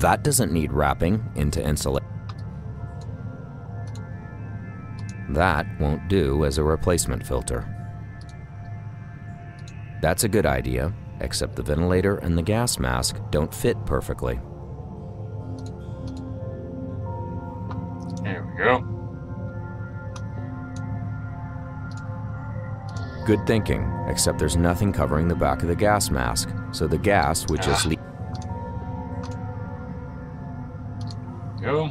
That doesn't need wrapping into insulation. That won't do as a replacement filter. That's a good idea, except the ventilator and the gas mask don't fit perfectly. There we go. Good thinking, except there's nothing covering the back of the gas mask, so the gas would just leak. Go.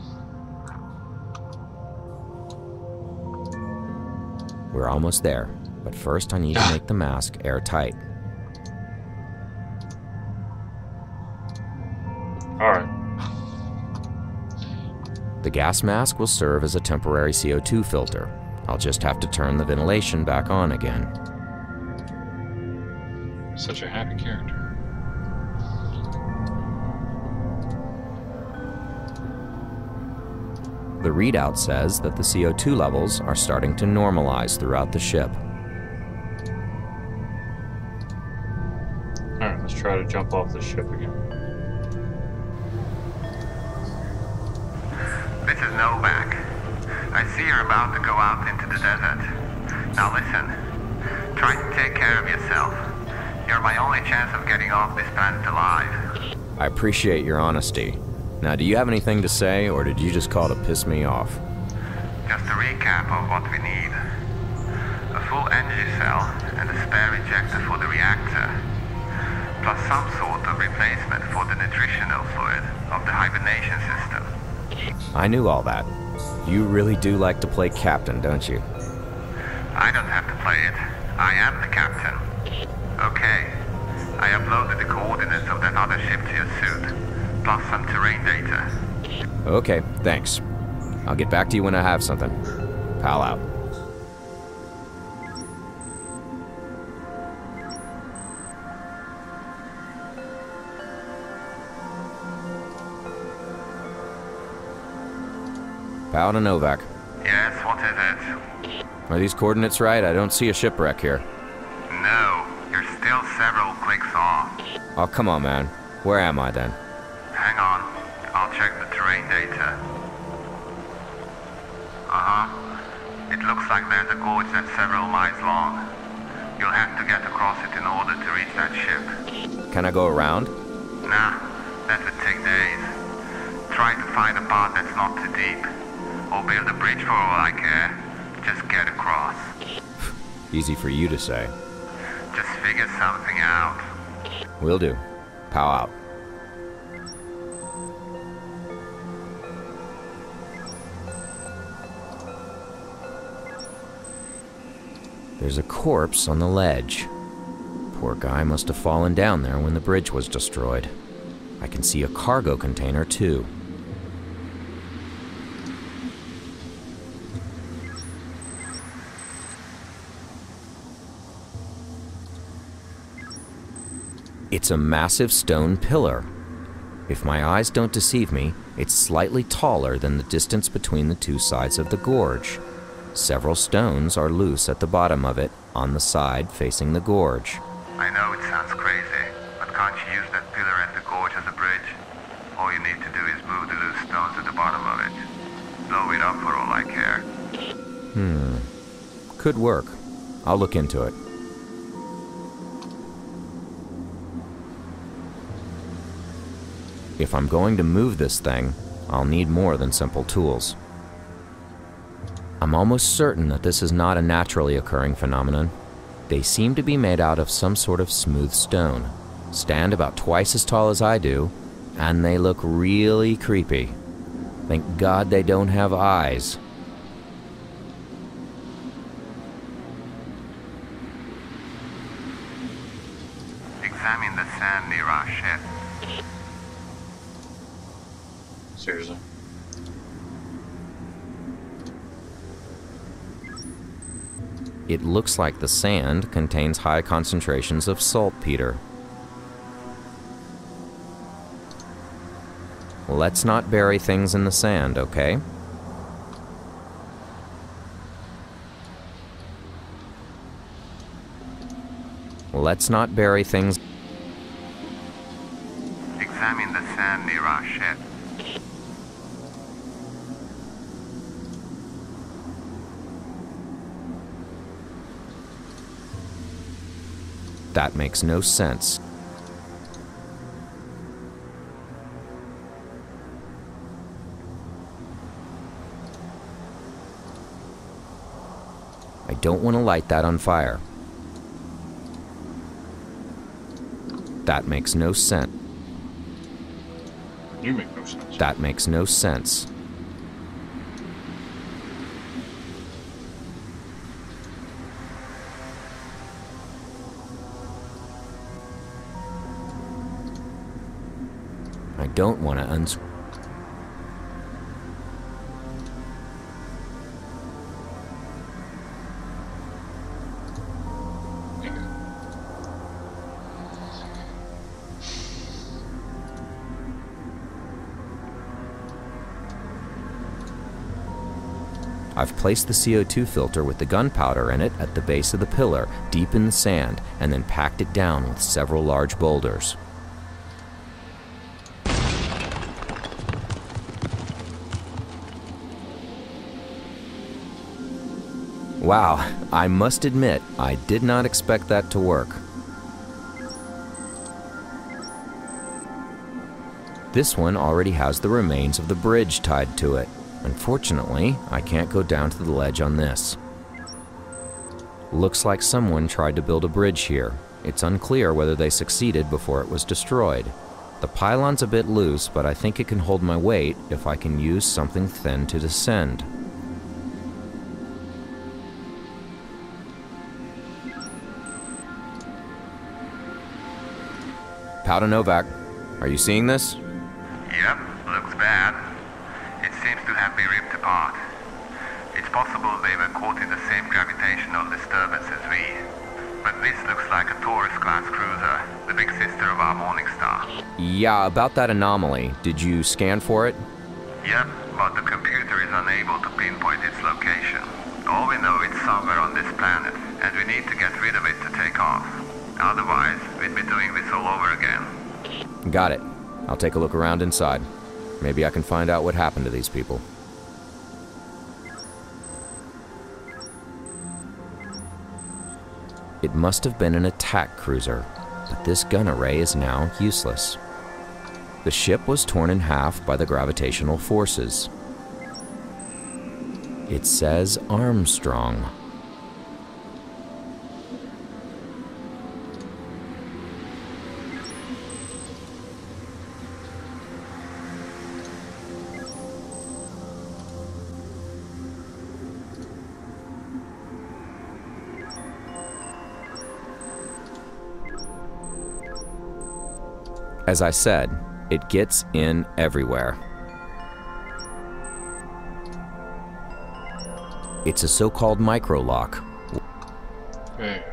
We're almost there, but first I need to make the mask airtight. Alright. The gas mask will serve as a temporary CO2 filter. I'll just have to turn the ventilation back on again. Such a happy character. The readout says that the CO2 levels are starting to normalize throughout the ship. Alright, let's try to jump off the ship again. This is Novak. I see you're about to go out into the desert. Now listen, try to take care of yourself. You're my only chance of getting off this planet alive. I appreciate your honesty. Now, do you have anything to say, or did you just call to piss me off? Just a recap of what we need. A full energy cell and a spare ejector for the reactor, plus some sort of replacement for the nutritional fluid of the hibernation system. I knew all that. You really do like to play captain, don't you? I don't have to play it. I am the captain. Okay. I uploaded the coordinates of that other ship to your suit, plus some terrain data. Okay, thanks. I'll get back to you when I have something. Pal out. Pal to Novak. Yes, what is it? Are these coordinates right? I don't see a shipwreck here. No, you're still several clicks off. Oh, come on, man. Where am I then? Hang on, I'll check the terrain data. It looks like there's a gorge that's several miles long. You'll have to get across it in order to reach that ship. Can I go around? Nah, that would take days. Try to find a path that's not too deep. Or build a bridge for all I care. Just get across. Easy for you to say. Just figure something out. Will do. Pow out. There's a corpse on the ledge. Poor guy must have fallen down there when the bridge was destroyed. I can see a cargo container too. It's a massive stone pillar. If my eyes don't deceive me, it's slightly taller than the distance between the two sides of the gorge. Several stones are loose at the bottom of it, on the side facing the gorge. I know it sounds crazy, but can't you use that pillar at the gorge as a bridge? All you need to do is move the loose stones at the bottom of it. Blow it up for all I care. Could work. I'll look into it. If I'm going to move this thing, I'll need more than simple tools. I'm almost certain that this is not a naturally occurring phenomenon. They seem to be made out of some sort of smooth stone, stand about twice as tall as I do, and they look really creepy. Thank God they don't have eyes. Examine the sand near our ship. Seriously. It looks like the sand contains high concentrations of saltpeter. Let's not bury things in the sand, okay? Let's not bury things. Examine the sand near our ship. That makes no sense. I don't want to light that on fire. That makes no sense. You make no sense. That makes no sense. I don't want to unscrew. I've placed the CO2 filter with the gunpowder in it at the base of the pillar, deep in the sand, and then packed it down with several large boulders. Wow, I must admit, I did not expect that to work. This one already has the remains of the bridge tied to it. Unfortunately, I can't go down to the ledge on this. Looks like someone tried to build a bridge here. It's unclear whether they succeeded before it was destroyed. The pylon's a bit loose, but I think it can hold my weight if I can use something thin to descend. Powder Novak, are you seeing this? Yep, looks bad. It seems to have been ripped apart. It's possible they were caught in the same gravitational disturbance as we. But this looks like a Taurus-class cruiser, the big sister of our MorningStar. Yeah, about that anomaly. Did you scan for it? Yep, but the computer is unable to pinpoint its location. All we know it's somewhere on this planet, and we need to get rid of it to take off. Otherwise, we'd be doing this all over again. Got it. I'll take a look around inside. Maybe I can find out what happened to these people. It must have been an attack cruiser, but this gun array is now useless. The ship was torn in half by the gravitational forces. It says Armstrong. As I said, it gets in everywhere. It's a so-called micro-lock. Hey.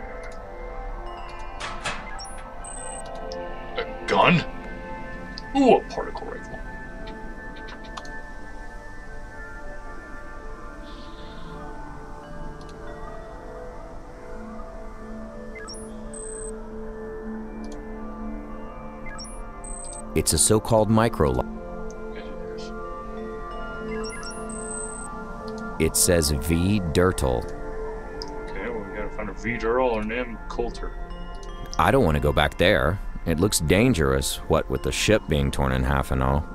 A gun? Ooh, a particle rifle. It's a so-called micro-lock. It says V. Dirtle. Okay, well, we gotta find a V. Durrell or an M. Coulter. I don't want to go back there. It looks dangerous, what with the ship being torn in half and all.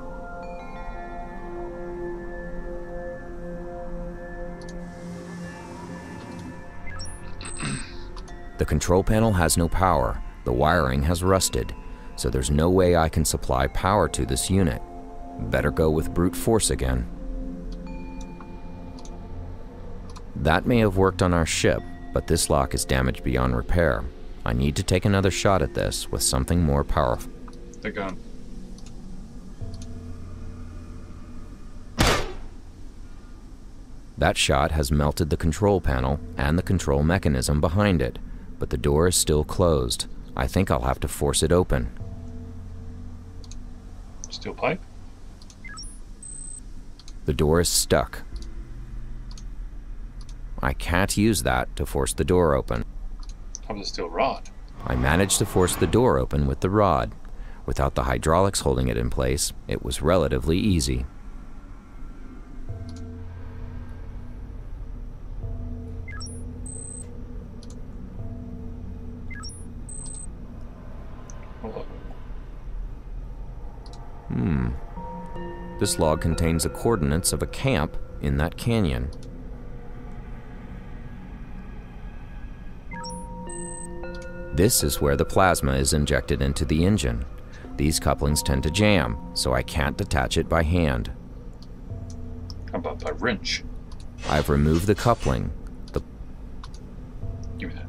The control panel has no power. The wiring has rusted, so there's no way I can supply power to this unit. Better go with brute force again. That may have worked on our ship, but this lock is damaged beyond repair. I need to take another shot at this with something more powerful. The gun. That shot has melted the control panel and the control mechanism behind it, but the door is still closed. I think I'll have to force it open. Steel pipe? The door is stuck. I can't use that to force the door open. How about the steel rod? I managed to force the door open with the rod. Without the hydraulics holding it in place, it was relatively easy. This log contains the coordinates of a camp in that canyon. This is where the plasma is injected into the engine. These couplings tend to jam, so I can't detach it by hand. How about by wrench? I've removed the coupling. Give me that.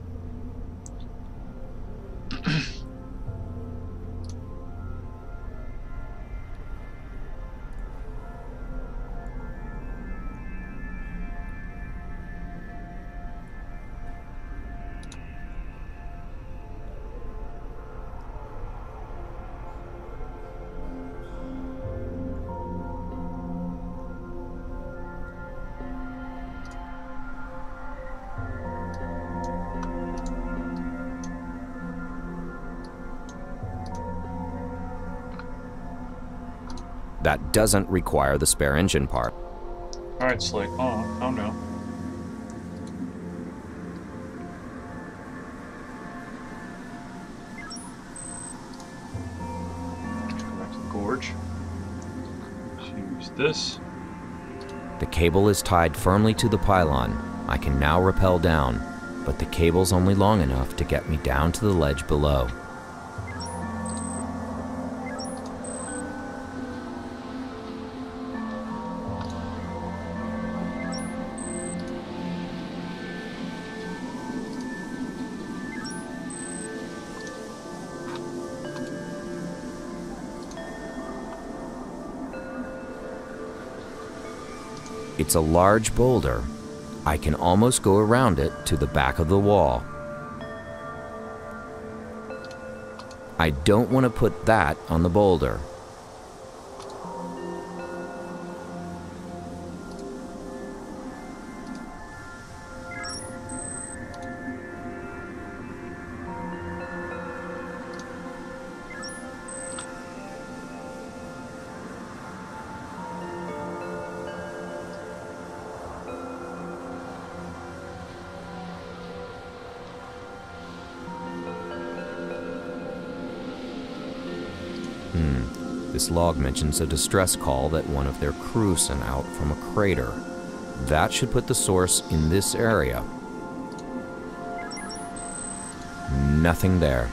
That doesn't require the spare engine part. Alright, Slick. Oh, calm down. Go back to the gorge. Use this. The cable is tied firmly to the pylon. I can now rappel down, but the cable's only long enough to get me down to the ledge below. It's a large boulder. I can almost go around it to the back of the wall. I don't want to put that on the boulder. This log mentions a distress call that one of their crew sent out from a crater. That should put the source in this area. Nothing there.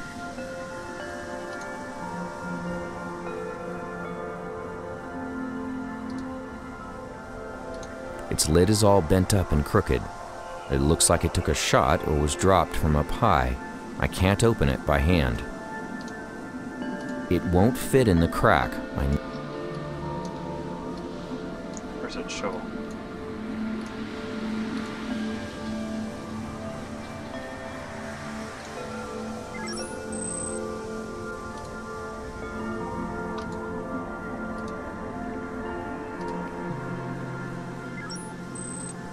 Its lid is all bent up and crooked. It looks like it took a shot or was dropped from up high. I can't open it by hand. It won't fit in the crack. Where's that shovel?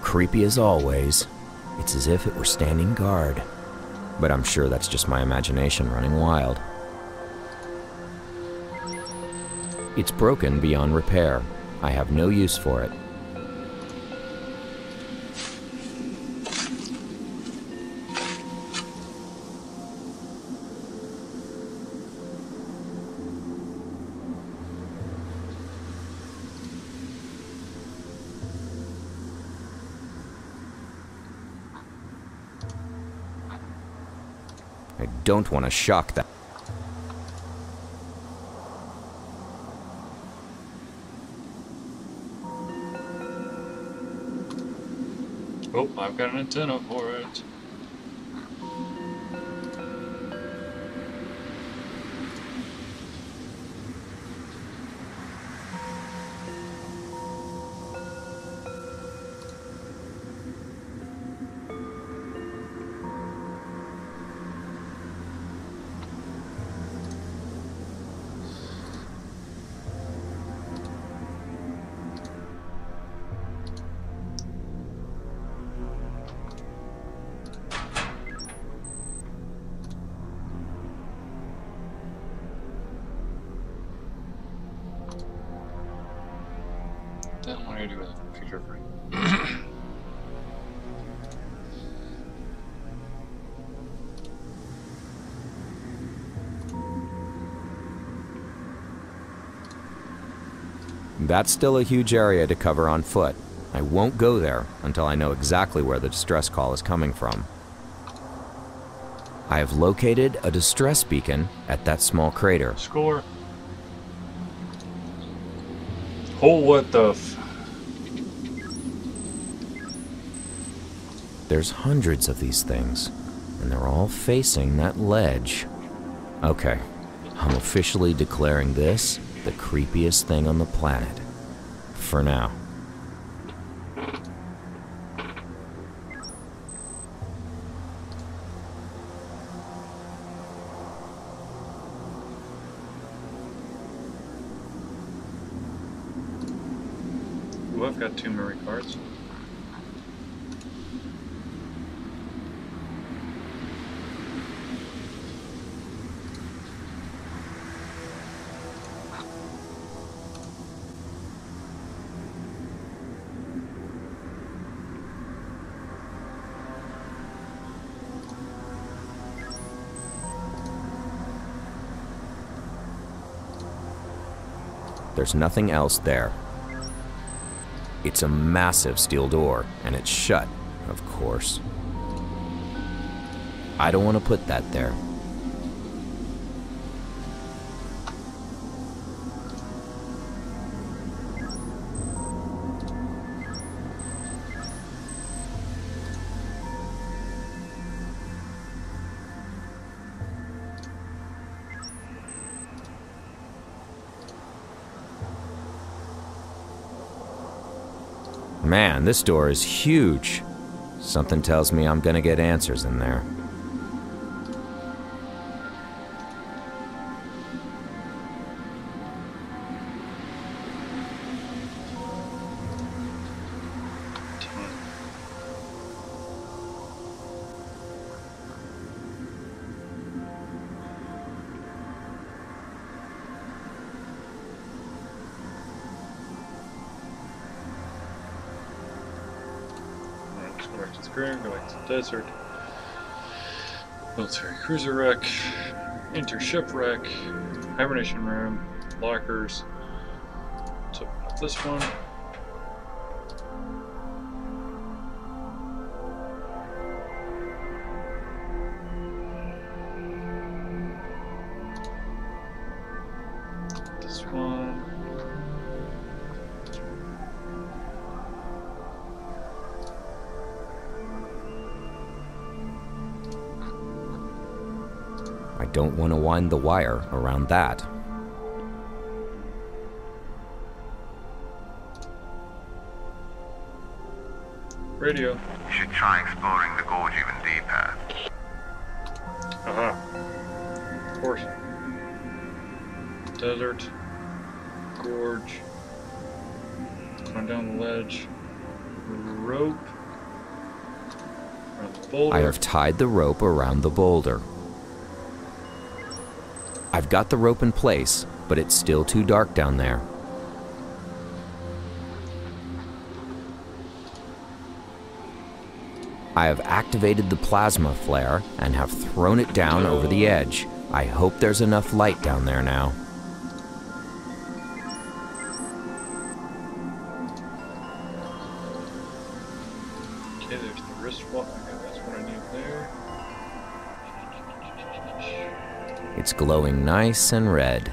Creepy as always. It's as if it were standing guard. But I'm sure that's just my imagination running wild. It's broken beyond repair. I have no use for it. I don't want to shock that. Oh, I've got an antenna for it. I gotta do a future frame. That's still a huge area to cover on foot. I won't go there until I know exactly where the distress call is coming from. I have located a distress beacon at that small crater. Score. Oh, what the f... There's hundreds of these things, and they're all facing that ledge. Okay, I'm officially declaring this the creepiest thing on the planet. For now. Ooh, I've got 2 memory cards. There's nothing else there. It's a massive steel door, and it's shut, of course. I don't want to put that there. Man, this door is huge. Something tells me I'm gonna get answers in there. Go back to the ground, go back to the desert. Military cruiser wreck, intership wreck, hibernation room, lockers. Let's open up this one. This one. I don't want to wind the wire around that. Radio. You should try exploring the gorge even deeper. Of course. Desert. Gorge. Going down the ledge. Rope. Around the boulder. I have tied the rope around the boulder. I've got the rope in place, but it's still too dark down there. I have activated the plasma flare and have thrown it down over the edge. I hope there's enough light down there now. Okay, there's the wristwatch. Okay, that's what I need there. It's glowing nice and red.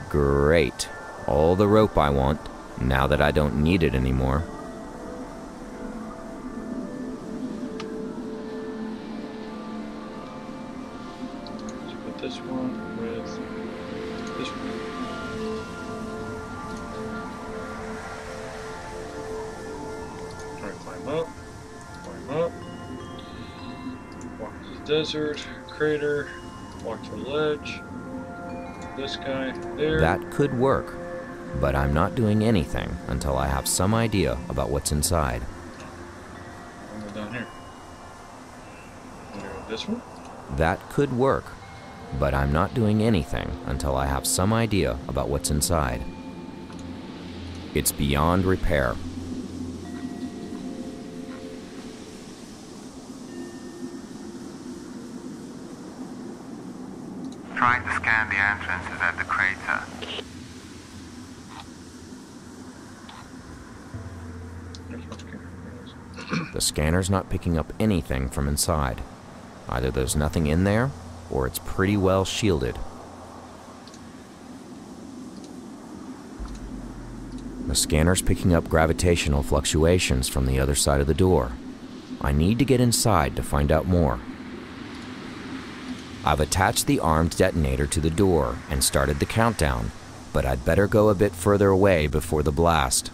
Great. All the rope I want, now that I don't need it anymore. Let's put this one with this one. Alright, climb up. Climb up. Walk to the desert. Crater. Walk to the ledge. This guy there. That could work, but I'm not doing anything until I have some idea about what's inside. I'll go down here. This one? That could work, but I'm not doing anything until I have some idea about what's inside. It's beyond repair. Trying to scan the entrances at the crater. The scanner's not picking up anything from inside. Either there's nothing in there, or it's pretty well shielded. The scanner's picking up gravitational fluctuations from the other side of the door. I need to get inside to find out more. I've attached the armed detonator to the door and started the countdown, but I'd better go a bit further away before the blast.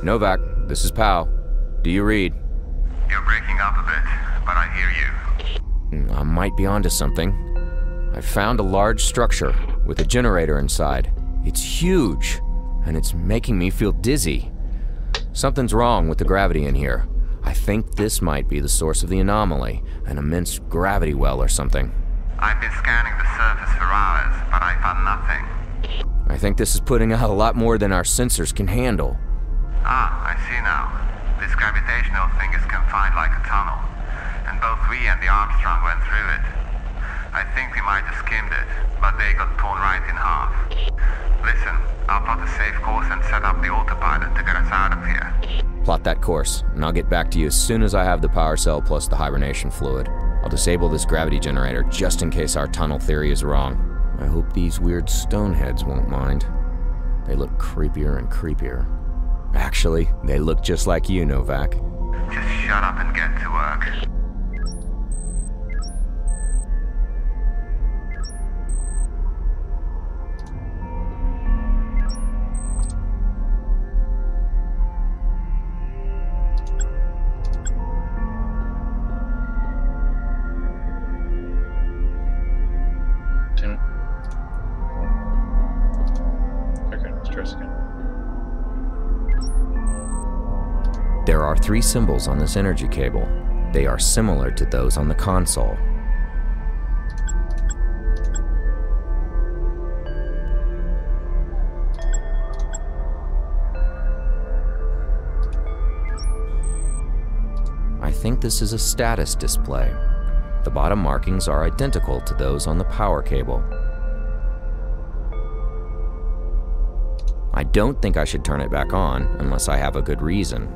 Novak, this is Pao. Do you read? You're breaking up a bit, but I hear you. I might be onto something. I found a large structure with a generator inside. It's huge, and it's making me feel dizzy. Something's wrong with the gravity in here. I think this might be the source of the anomaly, an immense gravity well or something. I've been scanning the surface for hours, but I found nothing. I think this is putting out a lot more than our sensors can handle. Ah, I see now. This gravitational thing is confined like a tunnel, and both we and the Armstrong went through it. I think we might have skimmed it, but they got torn right in half. Listen, I'll plot a safe course and set up the autopilot to get us out of here. Plot that course, and I'll get back to you as soon as I have the power cell plus the hibernation fluid. I'll disable this gravity generator just in case our tunnel theory is wrong. I hope these weird stoneheads won't mind. They look creepier and creepier. Actually, they look just like you, Novak. Just shut up and get to work. There are 3 symbols on this energy cable. They are similar to those on the console. I think this is a status display. The bottom markings are identical to those on the power cable. I don't think I should turn it back on unless I have a good reason.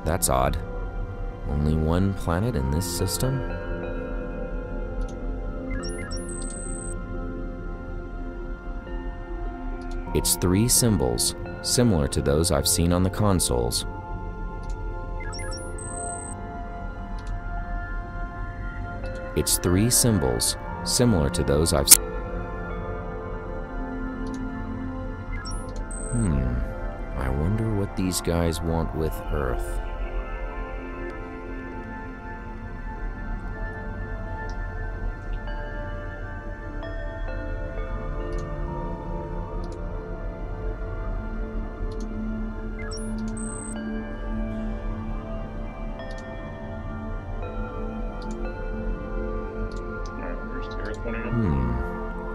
That's odd. Only one planet in this system? It's 3 symbols, similar to those I've seen on the consoles. It's 3 symbols, similar to those I've seen. I wonder what these guys want with Earth.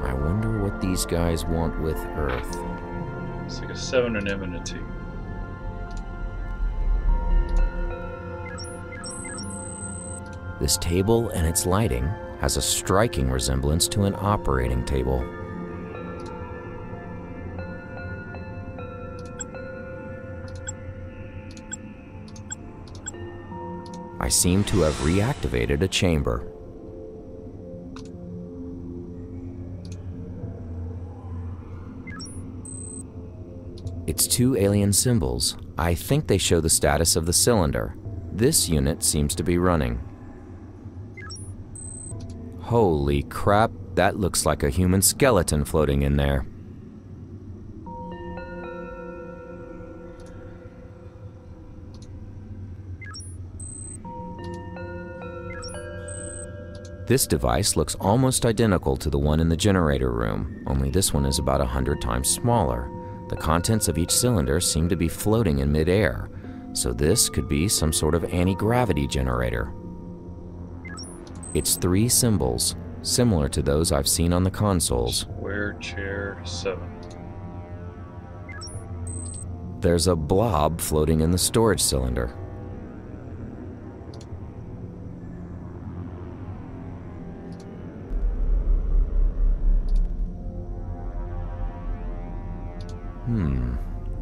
I wonder what these guys want with Earth. It's like a 7, an M, and a T. This table and its lighting has a striking resemblance to an operating table. I seem to have reactivated a chamber. It's 2 alien symbols. I think they show the status of the cylinder. This unit seems to be running. Holy crap, that looks like a human skeleton floating in there. This device looks almost identical to the one in the generator room, only this one is about 100 times smaller. The contents of each cylinder seem to be floating in midair, so this could be some sort of anti-gravity generator. It's 3 symbols, similar to those I've seen on the consoles. Square chair 7. There's a blob floating in the storage cylinder.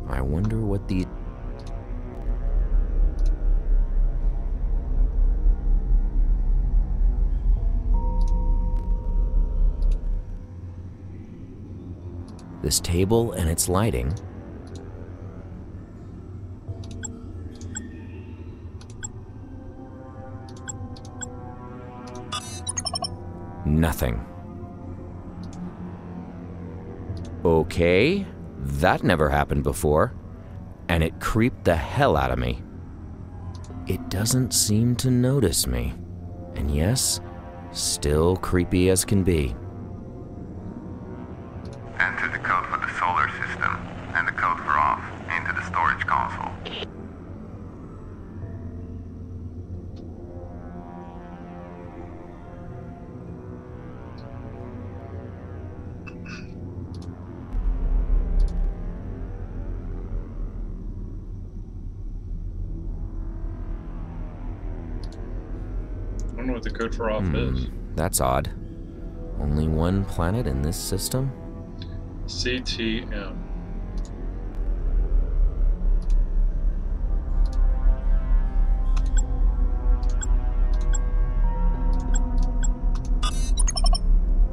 I wonder what the... This table and its lighting. Nothing. Okay, that never happened before, and it creeped the hell out of me. It doesn't seem to notice me, and yes, still creepy as can be. Enter the code for the solar system and the code for off into the storage console. I don't know what the code for off is. That's odd. Only one planet in this system? CTM.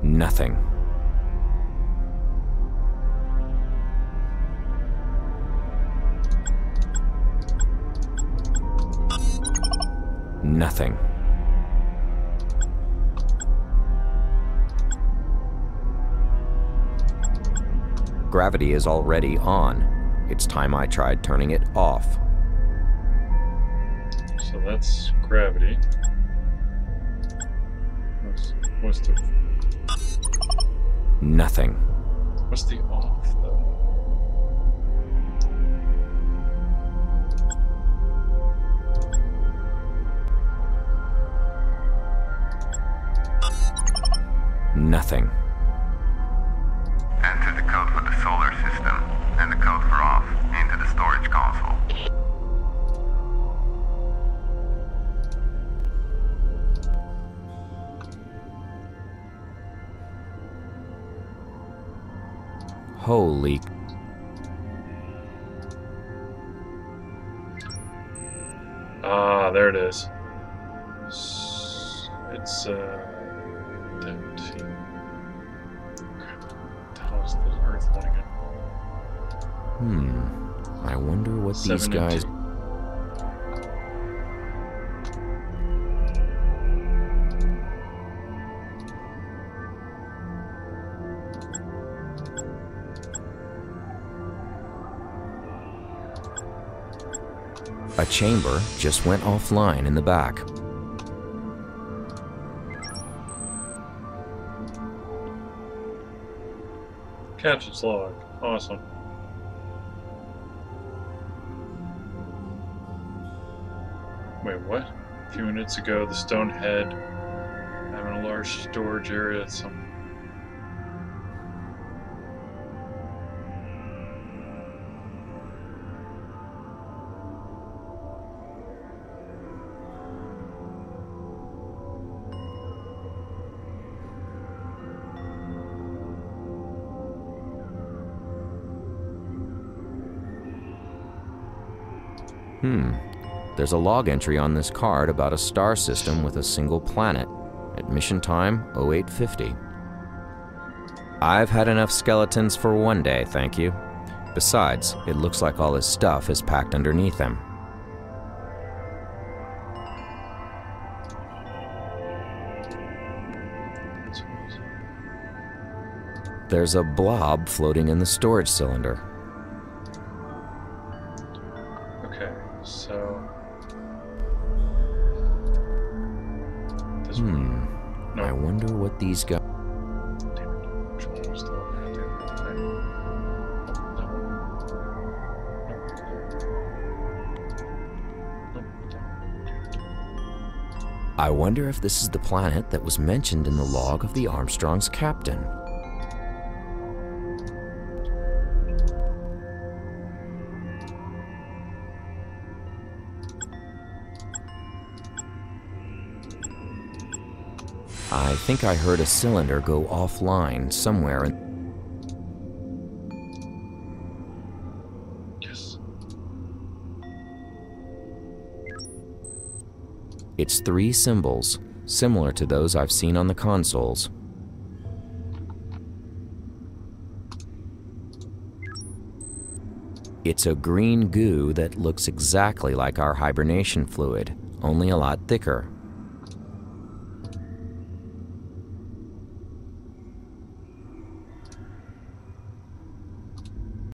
Nothing. Nothing. Gravity is already on. It's time I tried turning it off. So that's gravity. What's the... Nothing. What's the off, though? Nothing. Enter the code for the solar system and the code for off into the storage console. Holy... Ah, there it is. It's, how's the Earth one again? I wonder what these 7 and guys... 2. A chamber just went offline in the back. Captain's log. Awesome. Wait, what? A few minutes ago, the stone head having a large storage area. There's a log entry on this card about a star system with a single planet. Admission time 0850. I've had enough skeletons for one day, thank you. Besides, it looks like all his stuff is packed underneath him. There's a blob floating in the storage cylinder. Okay, so... I wonder what these guys... Damn it. Which one was the one right there? That one. Nope, that one. I wonder if this is the planet that was mentioned in the log of the Armstrong's captain. I think I heard a cylinder go offline somewhere in... Yes. It's 3 symbols, similar to those I've seen on the consoles. It's a green goo that looks exactly like our hibernation fluid, only a lot thicker.